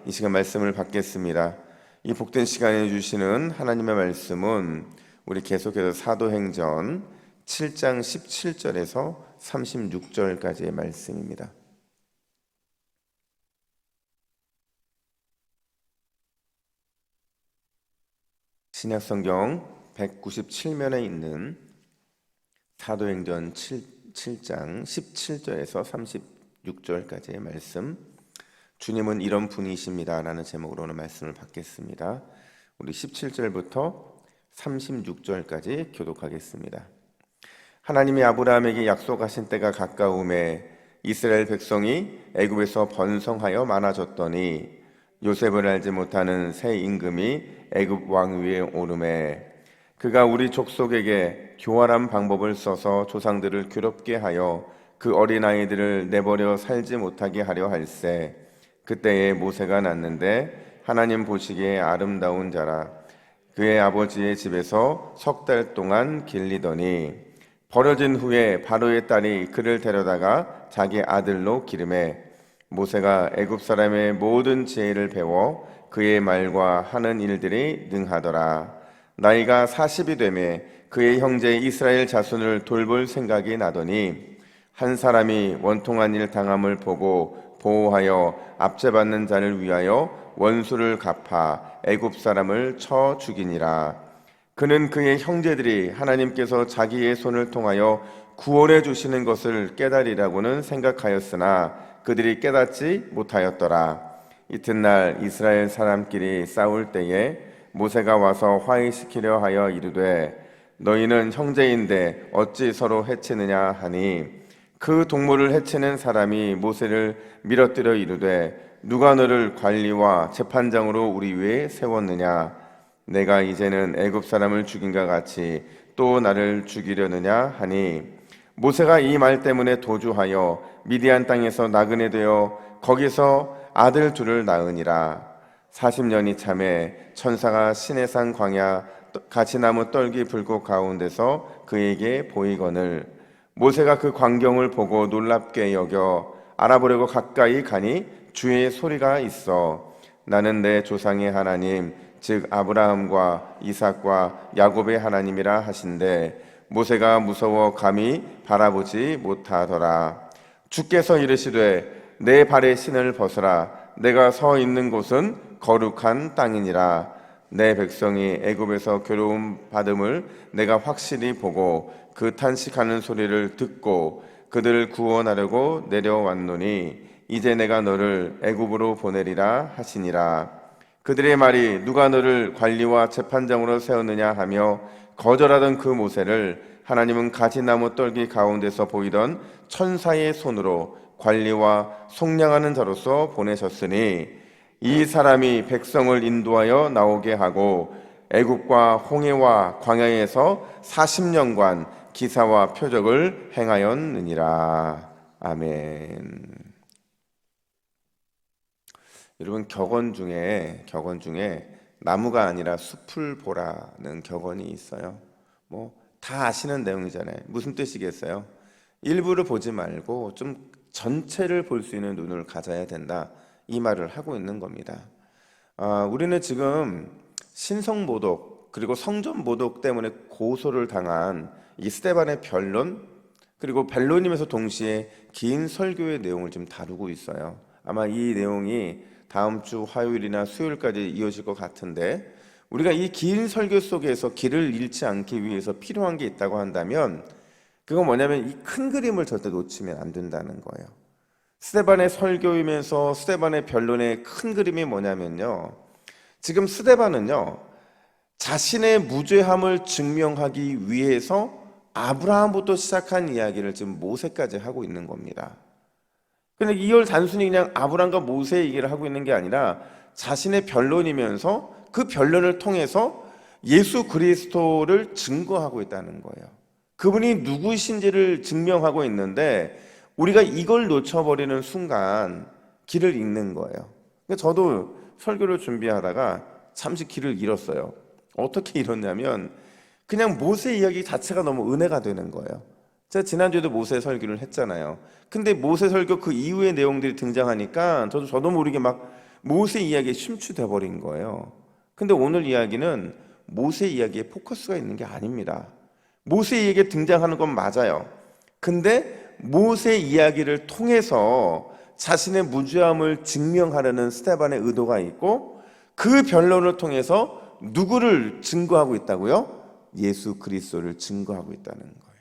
이 시간 말씀을 받겠습니다. 이 복된 시간에 주시는 하나님의 말씀은 우리 계속해서 사도행전 7장 17절에서 36절까지의 말씀입니다. 신약성경 197면에 있는 사도행전 7장 17절에서 36절까지의 말씀, 주님은 이런 분이십니다 라는 제목으로 오늘 말씀을 받겠습니다. 우리 17절부터 36절까지 교독하겠습니다. 하나님이 아브라함에게 약속하신 때가 가까우매 이스라엘 백성이 애굽에서 번성하여 많아졌더니 요셉을 알지 못하는 새 임금이 애굽 왕 위에 오르매 그가 우리 족속에게 교활한 방법을 써서 조상들을 괴롭게 하여 그 어린아이들을 내버려 살지 못하게 하려 할세. 그때에 모세가 낳는데 하나님 보시기에 아름다운 자라. 그의 아버지의 집에서 석 달 동안 길리더니 버려진 후에 바로의 딸이 그를 데려다가 자기 아들로 기르매 모세가 애굽 사람의 모든 지혜를 배워 그의 말과 하는 일들이 능하더라. 나이가 40이 되매 그의 형제 이스라엘 자손을 돌볼 생각이 나더니 한 사람이 원통한 일 당함을 보고 보호하여 압제받는 자를 위하여 원수를 갚아 애굽 사람을 쳐 죽이니라. 그는 그의 형제들이 하나님께서 자기의 손을 통하여 구원해 주시는 것을 깨달으라고는 생각하였으나 그들이 깨닫지 못하였더라. 이튿날 이스라엘 사람끼리 싸울 때에 모세가 와서 화해시키려 하여 이르되 너희는 형제인데 어찌 서로 해치느냐 하니 그 동물을 해치는 사람이 모세를 밀어뜨려 이르되 누가 너를 관리와 재판장으로 우리 위에 세웠느냐? 내가 이제는 애굽 사람을 죽인과 같이 또 나를 죽이려느냐 하니 모세가 이 말 때문에 도주하여 미디안 땅에서 나그네 되어 거기서 아들 둘을 낳으니라. 40년이 참에 천사가 시내산 광야 가시나무 떨기 불꽃 가운데서 그에게 보이거늘 모세가 그 광경을 보고 놀랍게 여겨 알아보려고 가까이 가니 주의 소리가 있어 나는 내 조상의 하나님 즉 아브라함과 이삭과 야곱의 하나님이라 하신대 모세가 무서워 감히 바라보지 못하더라. 주께서 이르시되 내 발의 신을 벗으라. 내가 서 있는 곳은 거룩한 땅이니라. 내 백성이 애굽에서 괴로움 받음을 내가 확실히 보고 그 탄식하는 소리를 듣고 그들을 구원하려고 내려왔노니 이제 내가 너를 애굽으로 보내리라 하시니라. 그들의 말이 누가 너를 관리와 재판장으로 세웠느냐 하며 거절하던 그 모세를 하나님은 가지나무 떨기 가운데서 보이던 천사의 손으로 관리와 속량하는 자로서 보내셨으니 이 사람이 백성을 인도하여 나오게 하고 애굽과 홍해와 광야에서 40년간 기사와 표적을 행하였느니라. 아멘. 여러분 격언 중에 나무가 아니라 숲을 보라는 격언이 있어요. 다 아시는 내용이잖아요. 무슨 뜻이겠어요? 일부를 보지 말고 좀 전체를 볼 수 있는 눈을 가져야 된다. 이 말을 하고 있는 겁니다. 우리는 지금 신성모독 그리고 성전모독 때문에 고소를 당한 이 스데반의 변론 그리고 변론이면서 동시에 긴 설교의 내용을 좀 다루고 있어요. 아마 이 내용이 다음 주 화요일이나 수요일까지 이어질 것 같은데 우리가 이 긴 설교 속에서 길을 잃지 않기 위해서 필요한 게 있다고 한다면 그건 뭐냐면 이 큰 그림을 절대 놓치면 안 된다는 거예요. 스데반의 설교이면서 스데반의 변론의 큰 그림이 뭐냐면요. 지금 스데반은요. 자신의 무죄함을 증명하기 위해서 아브라함부터 시작한 이야기를 지금 모세까지 하고 있는 겁니다. 근데 이걸 단순히 그냥 아브라함과 모세의 얘기를 하고 있는 게 아니라 자신의 변론이면서 그 변론을 통해서 예수 그리스도를 증거하고 있다는 거예요. 그분이 누구신지를 증명하고 있는데 우리가 이걸 놓쳐버리는 순간 길을 잃는 거예요. 저도 설교를 준비하다가 잠시 길을 잃었어요. 어떻게 잃었냐면 그냥 모세 이야기 자체가 너무 은혜가 되는 거예요. 제가 지난주에도 모세 설교를 했잖아요. 근데 모세 설교 그 이후의 내용들이 등장하니까 저도 모르게 막 모세 이야기에 심취돼 버린 거예요. 근데 오늘 이야기는 모세 이야기에 포커스가 있는 게 아닙니다. 모세 이야기에 등장하는 건 맞아요. 근데 모세 이야기를 통해서 자신의 무죄함을 증명하려는 스데반의 의도가 있고, 그 변론을 통해서 누구를 증거하고 있다고요? 예수 그리스도를 증거하고 있다는 거예요.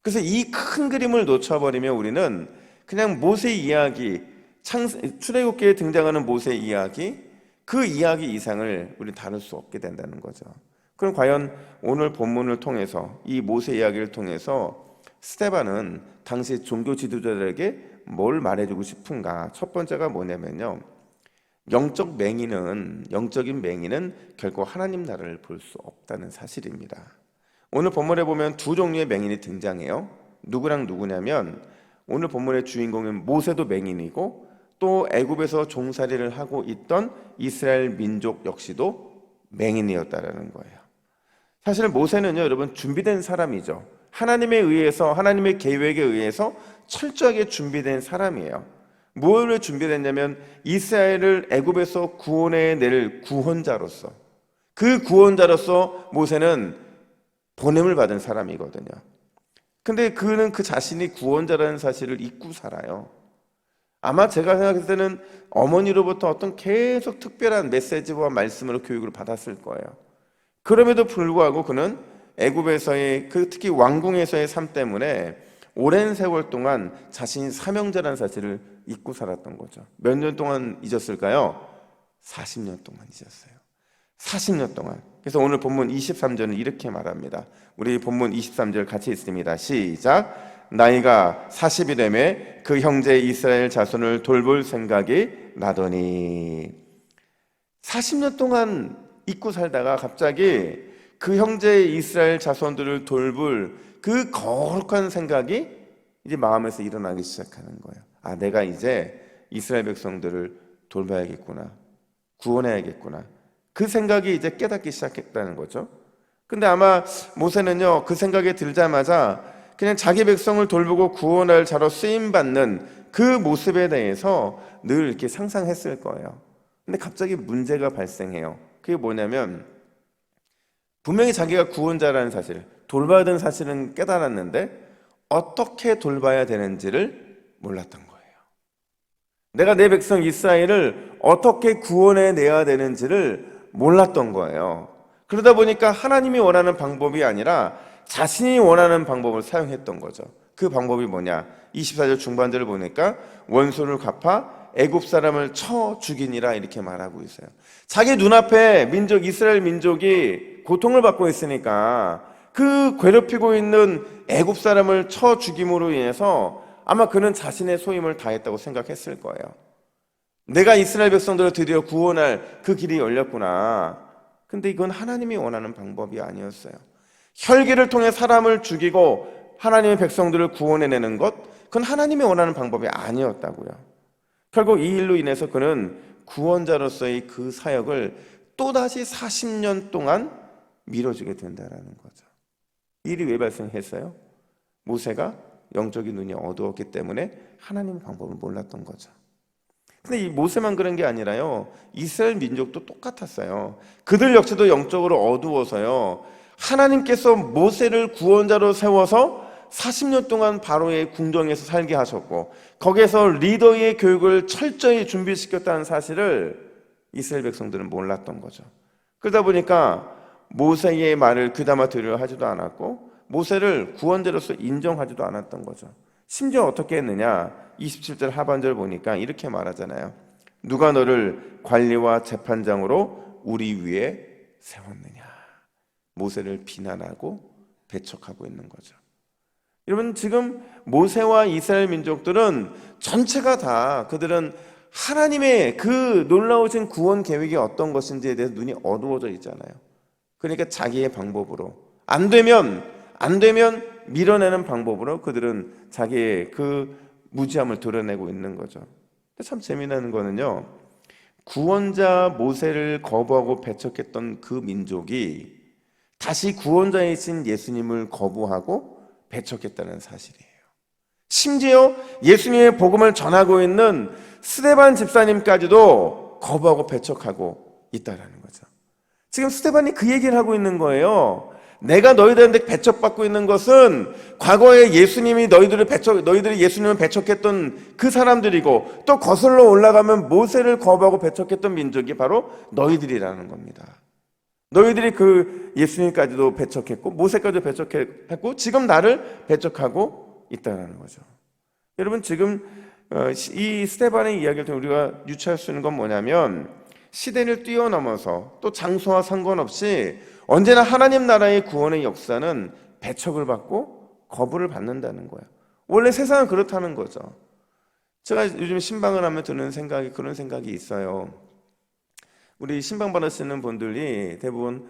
그래서 이 큰 그림을 놓쳐버리면 우리는 그냥 모세 이야기, 출애굽기에 등장하는 모세 이야기, 그 이야기 이상을 우리 다룰 수 없게 된다는 거죠. 그럼 과연 오늘 본문을 통해서, 이 모세 이야기를 통해서 스데반은 당시 종교 지도자들에게 뭘 말해주고 싶은가? 첫 번째가 뭐냐면요, 영적인 맹인은 결코 하나님 나라를 볼 수 없다는 사실입니다. 오늘 본문에 보면 두 종류의 맹인이 등장해요. 누구랑 누구냐면, 오늘 본문의 주인공은 모세도 맹인이고, 또 애굽에서 종살이를 하고 있던 이스라엘 민족 역시도 맹인이었다라는 거예요. 사실 모세는요, 여러분, 준비된 사람이죠. 하나님에 의해서, 하나님의 계획에 의해서 철저하게 준비된 사람이에요. 무엇을 준비됐냐면 이스라엘을 애굽에서 구원해낼 구원자로서, 그 구원자로서 모세는 보냄을 받은 사람이거든요. 근데 그는 그 자신이 구원자라는 사실을 잊고 살아요. 아마 제가 생각했을 때는 어머니로부터 어떤 계속 특별한 메시지와 말씀으로 교육을 받았을 거예요. 그럼에도 불구하고 그는 애굽에서의, 특히 왕궁에서의 삶 때문에 오랜 세월 동안 자신이 사명자라는 사실을 잊고 살았던 거죠. 몇 년 동안 잊었을까요? 40년 동안 잊었어요. 40년 동안. 그래서 오늘 본문 23절은 이렇게 말합니다. 우리 본문 23절 같이 읽습니다. 시작. 나이가 40이 되매 그 형제 이스라엘 자손을 돌볼 생각이 나더니. 40년 동안 잊고 살다가 갑자기 그 형제 이스라엘 자손들을 돌볼 그 거룩한 생각이 이제 마음에서 일어나기 시작하는 거예요. 아, 내가 이제 이스라엘 백성들을 돌봐야겠구나, 구원해야겠구나, 그 생각이 이제 깨닫기 시작했다는 거죠. 근데 아마 모세는요, 그 생각에 들자마자 그냥 자기 백성을 돌보고 구원할 자로 쓰임받는 그 모습에 대해서 늘 이렇게 상상했을 거예요. 근데 갑자기 문제가 발생해요. 그게 뭐냐면, 분명히 자기가 구원자라는 사실, 돌봐야 되는 사실은 깨달았는데 어떻게 돌봐야 되는지를 몰랐던 거예요. 내가 내 백성 이스라엘을 어떻게 구원해내야 되는지를 몰랐던 거예요. 그러다 보니까 하나님이 원하는 방법이 아니라 자신이 원하는 방법을 사용했던 거죠. 그 방법이 뭐냐? 24절 중반절을 보니까 원수를 갚아 애굽 사람을 쳐 죽이니라, 이렇게 말하고 있어요. 자기 눈앞에 이스라엘 민족이 고통을 받고 있으니까 그 괴롭히고 있는 애굽 사람을 쳐 죽임으로 인해서 아마 그는 자신의 소임을 다했다고 생각했을 거예요. 내가 이스라엘 백성들을 드디어 구원할 그 길이 열렸구나. 근데 이건 하나님이 원하는 방법이 아니었어요. 혈기를 통해 사람을 죽이고 하나님의 백성들을 구원해내는 것, 그건 하나님이 원하는 방법이 아니었다고요. 결국 이 일로 인해서 그는 구원자로서의 그 사역을 또다시 40년 동안 미뤄지게 된다는 거죠. 이 일이 왜 발생했어요? 모세가 영적인 눈이 어두웠기 때문에 하나님의 방법을 몰랐던 거죠. 근데 이 모세만 그런 게 아니라요, 이스라엘 민족도 똑같았어요. 그들 역시도 영적으로 어두워서요, 하나님께서 모세를 구원자로 세워서 40년 동안 바로의 궁정에서 살게 하셨고, 거기에서 리더의 교육을 철저히 준비시켰다는 사실을 이스라엘 백성들은 몰랐던 거죠. 그러다 보니까 모세의 말을 귀담아 들으려 하지도 않았고, 모세를 구원자로서 인정하지도 않았던 거죠. 심지어 어떻게 했느냐? 27절 하반절 보니까 이렇게 말하잖아요. 누가 너를 관리와 재판장으로 우리 위에 세웠느냐? 모세를 비난하고 배척하고 있는 거죠. 여러분, 지금 모세와 이스라엘 민족들은 전체가 다, 그들은 하나님의 그 놀라우신 구원 계획이 어떤 것인지에 대해서 눈이 어두워져 있잖아요. 그러니까 자기의 방법으로, 안 되면 밀어내는 방법으로 그들은 자기의 그 무지함을 드러내고 있는 거죠. 근데 참 재미나는 거는요, 구원자 모세를 거부하고 배척했던 그 민족이 다시 구원자이신 예수님을 거부하고 배척했다는 사실이에요. 심지어 예수님의 복음을 전하고 있는 스데반 집사님까지도 거부하고 배척하고 있다라는 거죠. 지금 스데반이 그 얘기를 하고 있는 거예요. 내가 너희들한테 배척받고 있는 것은 과거에 너희들이 예수님을 배척했던 그 사람들이고, 또 거슬러 올라가면 모세를 거부하고 배척했던 민족이 바로 너희들이라는 겁니다. 너희들이 그 예수님까지도 배척했고 모세까지도 배척했고 지금 나를 배척하고 있다는 거죠. 여러분, 지금 이 스데반의 이야기를 통해 우리가 유추할 수 있는 건 뭐냐면, 시대를 뛰어넘어서 또 장소와 상관없이 언제나 하나님 나라의 구원의 역사는 배척을 받고 거부를 받는다는 거예요. 원래 세상은 그렇다는 거죠. 제가 요즘 신방을 하면 드는 생각이 그런 생각이 있어요. 우리 신방 받으시는 분들이 대부분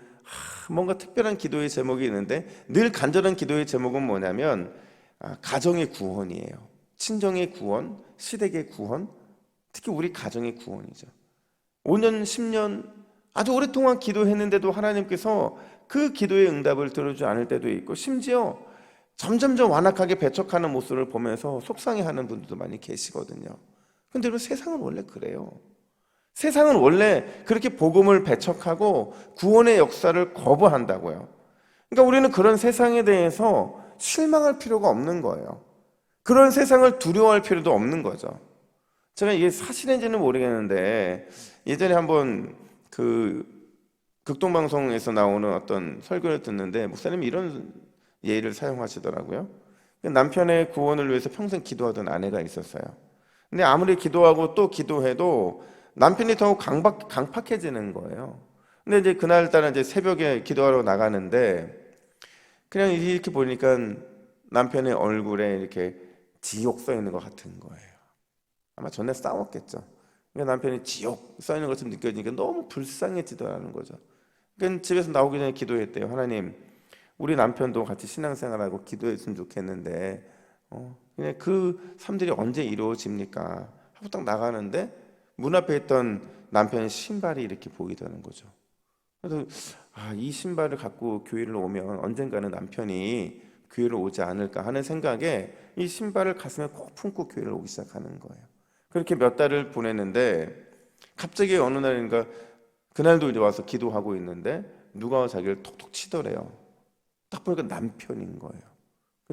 뭔가 특별한 기도의 제목이 있는데, 늘 간절한 기도의 제목은 뭐냐면 가정의 구원이에요. 친정의 구원, 시댁의 구원, 특히 우리 가정의 구원이죠. 5년, 10년 아주 오랫동안 기도했는데도 하나님께서 그 기도의 응답을 들어주지 않을 때도 있고, 심지어 점점점 완악하게 배척하는 모습을 보면서 속상해하는 분들도 많이 계시거든요. 근데 여러분, 세상은 원래 그래요. 세상은 원래 그렇게 복음을 배척하고 구원의 역사를 거부한다고요. 그러니까 우리는 그런 세상에 대해서 실망할 필요가 없는 거예요. 그런 세상을 두려워할 필요도 없는 거죠. 제가 이게 사실인지는 모르겠는데, 예전에 한번 그 극동방송에서 나오는 어떤 설교를 듣는데 목사님이 이런 예를 사용하시더라고요. 남편의 구원을 위해서 평생 기도하던 아내가 있었어요. 근데 아무리 기도하고 또 기도해도 남편이 더욱 강팍해지는 거예요. 근데 이제 그날따라 이제 새벽에 기도하러 나가는데, 그냥 이렇게 보니까 남편의 얼굴에 이렇게 지옥 써 있는 것 같은 거예요. 아마 전에 싸웠겠죠. 그러니까 남편이 지옥 써 있는 것처럼 느껴지니까 너무 불쌍해지더라는 거죠. 그러니까 집에서 나오기 전에 기도했대요. 하나님, 우리 남편도 같이 신앙생활하고 기도했으면 좋겠는데 그냥 그 삶들이 언제 이루어집니까? 하고 딱 나가는데 문 앞에 있던 남편의 신발이 이렇게 보이더라는 거죠. 그래서 이 신발을 갖고 교회를 오면 언젠가는 남편이 교회를 오지 않을까 하는 생각에 이 신발을 가슴에 꼭 품고 교회를 오기 시작하는 거예요. 그렇게 몇 달을 보냈는데 갑자기 어느 날인가, 그날도 이제 와서 기도하고 있는데 누가 자기를 톡톡 치더래요. 딱 보니까 남편인 거예요.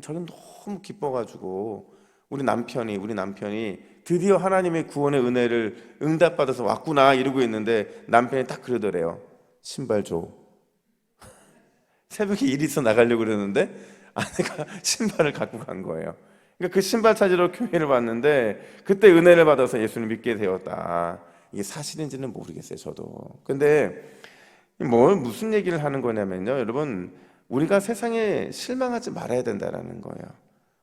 자기는 너무 기뻐가지고 우리 남편이 드디어 하나님의 구원의 은혜를 응답받아서 왔구나 이러고 있는데, 남편이 딱 그러더래요. 신발 줘. 새벽에 일 있어 나가려고 그러는데 아내가 신발을 갖고 간 거예요. 그러니까 그 신발 찾으러 교회를 왔는데 그때 은혜를 받아서 예수를 믿게 되었다. 이게 사실인지는 모르겠어요, 저도. 근데 무슨 얘기를 하는 거냐면요, 여러분, 우리가 세상에 실망하지 말아야 된다는 거예요.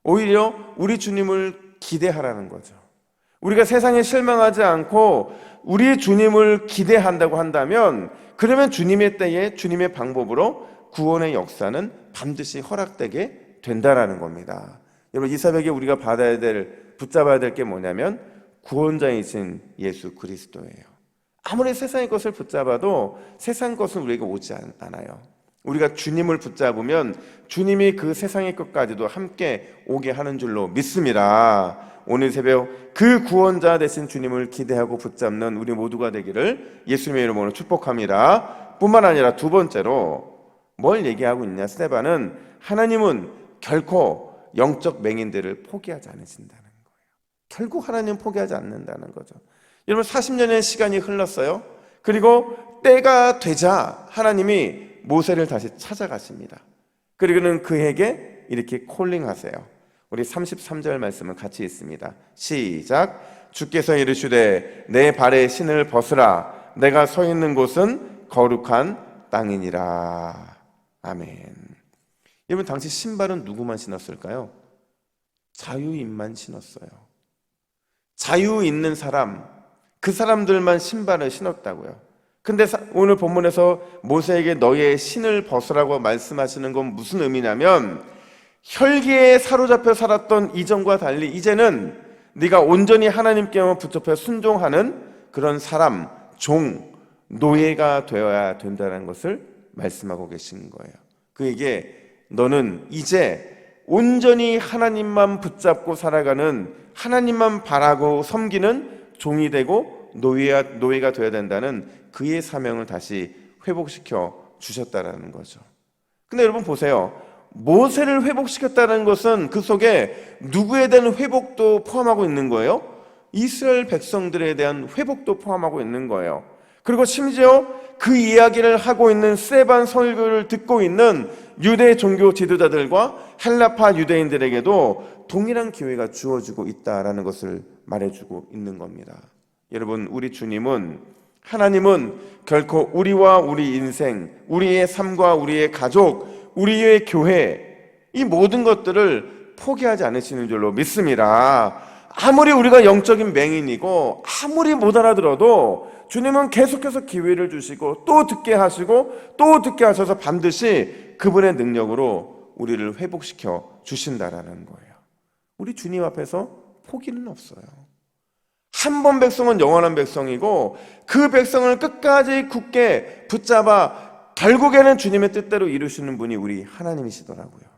오히려 우리 주님을 기대하라는 거죠. 우리가 세상에 실망하지 않고 우리 주님을 기대한다고 한다면, 그러면 주님의 때에 주님의 방법으로 구원의 역사는 반드시 허락되게 된다라는 겁니다. 여러분, 이 새벽에 우리가 붙잡아야 될 게 뭐냐면 구원자이신 예수 그리스도예요. 아무리 세상의 것을 붙잡아도 세상 것은 우리에게 오지 않아요. 우리가 주님을 붙잡으면 주님이 그 세상의 것까지도 함께 오게 하는 줄로 믿습니다. 오늘 새벽 그 구원자 되신 주님을 기대하고 붙잡는 우리 모두가 되기를 예수님의 이름으로 축복합니다. 뿐만 아니라 두 번째로 뭘 얘기하고 있냐, 스데반은 하나님은 결코 영적 맹인들을 포기하지 않으신다는 거예요. 결국 하나님은 포기하지 않는다는 거죠. 여러분, 40년의 시간이 흘렀어요. 그리고 때가 되자 하나님이 모세를 다시 찾아가십니다. 그리고는 그에게 이렇게 콜링하세요. 우리 33절 말씀을 같이 읽습니다. 시작. 주께서 이르시되 내 발에 신을 벗으라. 내가 서 있는 곳은 거룩한 땅이니라. 아멘. 여러분, 당시 신발은 누구만 신었을까요? 자유인만 신었어요. 자유 있는 사람, 그 사람들만 신발을 신었다고요. 근데 오늘 본문에서 모세에게 너의 신을 벗으라고 말씀하시는 건 무슨 의미냐면, 혈기에 사로잡혀 살았던 이전과 달리 이제는 네가 온전히 하나님께만 붙잡혀 순종하는 그런 사람, 종, 노예가 되어야 된다는 것을 말씀하고 계신 거예요. 그에게 너는 이제 온전히 하나님만 붙잡고 살아가는, 하나님만 바라고 섬기는 종이 되고 노예가 되어야 된다는 그의 사명을 다시 회복시켜 주셨다라는 거죠. 근데 여러분 보세요. 모세를 회복시켰다는 것은 그 속에 누구에 대한 회복도 포함하고 있는 거예요? 이스라엘 백성들에 대한 회복도 포함하고 있는 거예요. 그리고 심지어 그 이야기를 하고 있는 스데반 설교를 듣고 있는 유대 종교 지도자들과 헬라파 유대인들에게도 동일한 기회가 주어지고 있다라는 것을 말해주고 있는 겁니다. 여러분, 우리 주님은, 하나님은 결코 우리와 우리 인생, 우리의 삶과 우리의 가족, 우리의 교회, 이 모든 것들을 포기하지 않으시는 줄로 믿습니다. 아무리 우리가 영적인 맹인이고 아무리 못 알아들어도 주님은 계속해서 기회를 주시고 또 듣게 하시고 또 듣게 하셔서 반드시 그분의 능력으로 우리를 회복시켜 주신다라는 거예요. 우리 주님 앞에서 포기는 없어요. 한 번 백성은 영원한 백성이고 그 백성을 끝까지 굳게 붙잡아 결국에는 주님의 뜻대로 이루시는 분이 우리 하나님이시더라고요.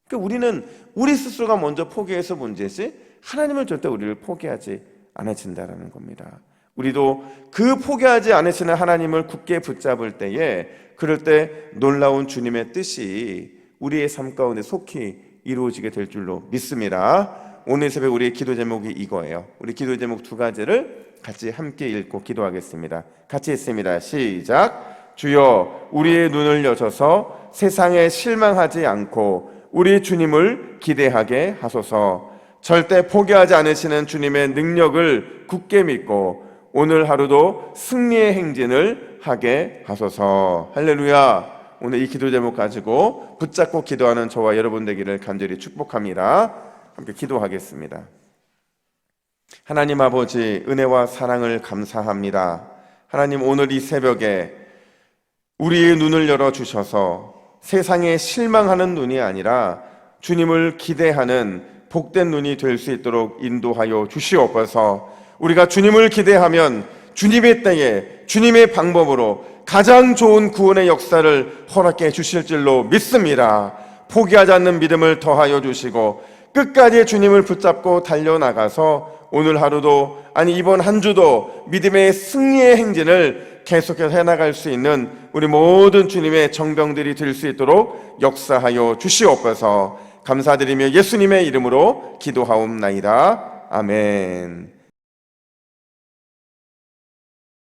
그러니까 우리는 우리 스스로가 먼저 포기해서 문제지 하나님은 절대 우리를 포기하지 않으신다라는 겁니다. 우리도 그 포기하지 않으시는 하나님을 굳게 붙잡을 때에 그럴 때 놀라운 주님의 뜻이 우리의 삶 가운데 속히 이루어지게 될 줄로 믿습니다. 오늘 새벽 우리의 기도 제목이 이거예요. 우리 기도 제목 두 가지를 같이 함께 읽고 기도하겠습니다. 같이 읽습니다. 시작. 주여, 우리의 눈을 여셔서 세상에 실망하지 않고 우리 주님을 기대하게 하소서. 절대 포기하지 않으시는 주님의 능력을 굳게 믿고 오늘 하루도 승리의 행진을 하게 하소서. 할렐루야. 오늘 이 기도 제목 가지고 붙잡고 기도하는 저와 여러분 되기를 간절히 축복합니다. 함께 기도하겠습니다. 하나님 아버지, 은혜와 사랑을 감사합니다. 하나님, 오늘 이 새벽에 우리의 눈을 열어주셔서 세상에 실망하는 눈이 아니라 주님을 기대하는 복된 눈이 될 수 있도록 인도하여 주시옵소서. 우리가 주님을 기대하면 주님의 때에 주님의 방법으로 가장 좋은 구원의 역사를 허락해 주실 줄로 믿습니다. 포기하지 않는 믿음을 더하여 주시고 끝까지 주님을 붙잡고 달려나가서 오늘 하루도, 아니 이번 한 주도 믿음의 승리의 행진을 계속해서 해나갈 수 있는 우리 모든 주님의 정병들이 될 수 있도록 역사하여 주시옵소서. 감사드리며 예수님의 이름으로 기도하옵나이다. 아멘.